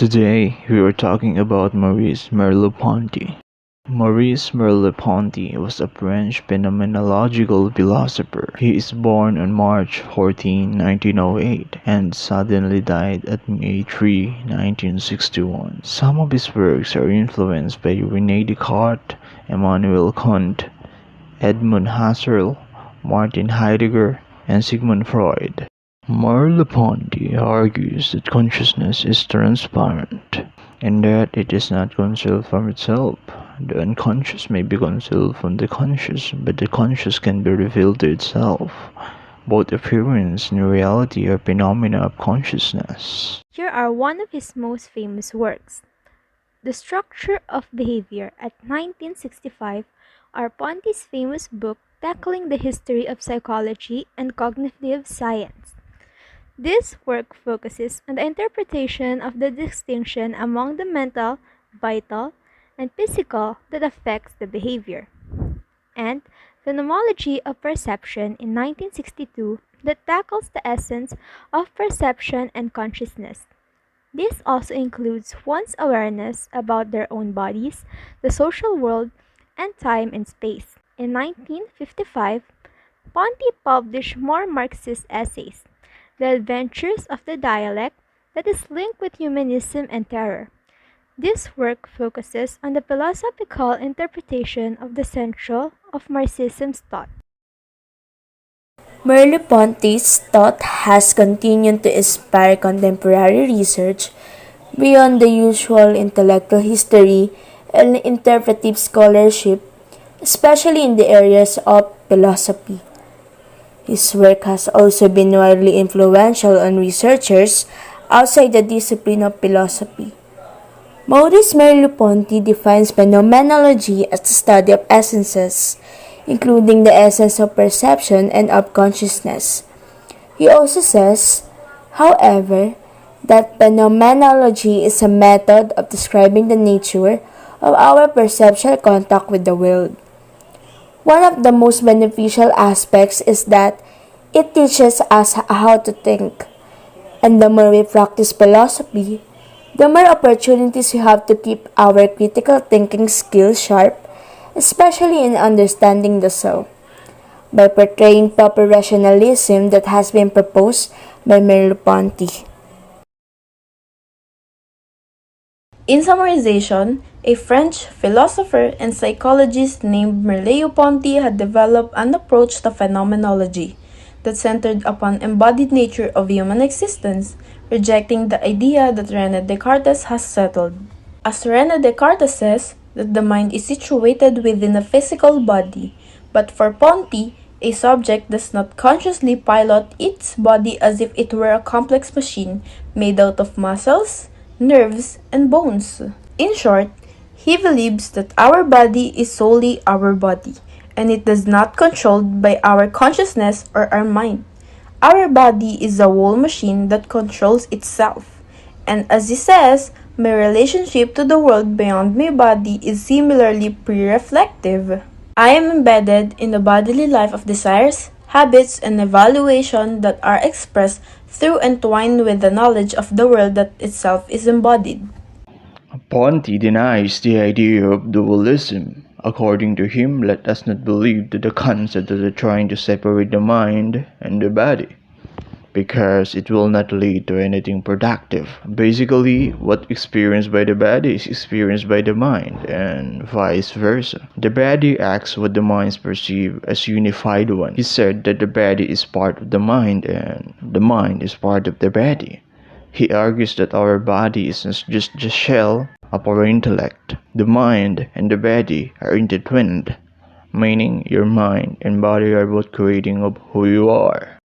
Today, we are talking about Maurice Merleau-Ponty. Maurice Merleau-Ponty was a French phenomenological philosopher. He is born on March 14, 1908 and suddenly died at May 3, 1961. Some of his works are influenced by René Descartes, Immanuel Kant, Edmund Husserl, Martin Heidegger, and Sigmund Freud. Merleau-Ponty argues that consciousness is transparent, and that it is not concealed from itself. The unconscious may be concealed from the conscious, but the conscious can be revealed to itself. Both appearance and reality are phenomena of consciousness. Here are one of his most famous works, The Structure of Behavior at 1965, or Ponty's famous book tackling the history of psychology and cognitive science. This work focuses on the interpretation of the distinction among the mental, vital, and physical that affects the behavior, and Phenomenology of Perception in 1962 that tackles the essence of perception and consciousness. This also includes one's awareness about their own bodies, the social world, and time and space. In 1955, Ponty published more Marxist essays, The Adventures of the Dialect, that is linked with humanism and terror. This work focuses on the philosophical interpretation of the central of Marxism's thought. Merleau-Ponty's thought has continued to inspire contemporary research beyond the usual intellectual history and interpretive scholarship, especially in the areas of philosophy. His work has also been widely influential on researchers outside the discipline of philosophy. Maurice Merleau-Ponty defines phenomenology as the study of essences, including the essence of perception and of consciousness. He also says, however, that phenomenology is a method of describing the nature of our perceptual contact with the world. One of the most beneficial aspects is that it teaches us how to think, and the more we practice philosophy, the more opportunities we have to keep our critical thinking skills sharp, especially in understanding the self, by portraying proper rationalism that has been proposed by Merleau-Ponty. In summarization, a French philosopher and psychologist named Merleau-Ponty had developed an approach to phenomenology that centered upon embodied nature of human existence, rejecting the idea that René Descartes has settled. As René Descartes says, that the mind is situated within a physical body, but for Ponty, a subject does not consciously pilot its body as if it were a complex machine made out of muscles, nerves, and bones. In short, he believes that our body is solely our body, and it is not controlled by our consciousness or our mind. Our body is a whole machine that controls itself, and as he says, my relationship to the world beyond my body is similarly pre-reflective. I am embedded in the bodily life of desires, habits, and evaluation that are expressed through and twined with the knowledge of the world that itself is embodied. Ponty denies the idea of dualism. According to him, let us not believe that the concept that are trying to separate the mind and the body, because it will not lead to anything productive. Basically, what experienced by the body is experienced by the mind, and vice versa. The body acts what the mind perceives as unified one. He said that the body is part of the mind, and the mind is part of the body. He argues that our body is not just the shell of our intellect. The mind and the body are intertwined, meaning your mind and body are both creating of who you are.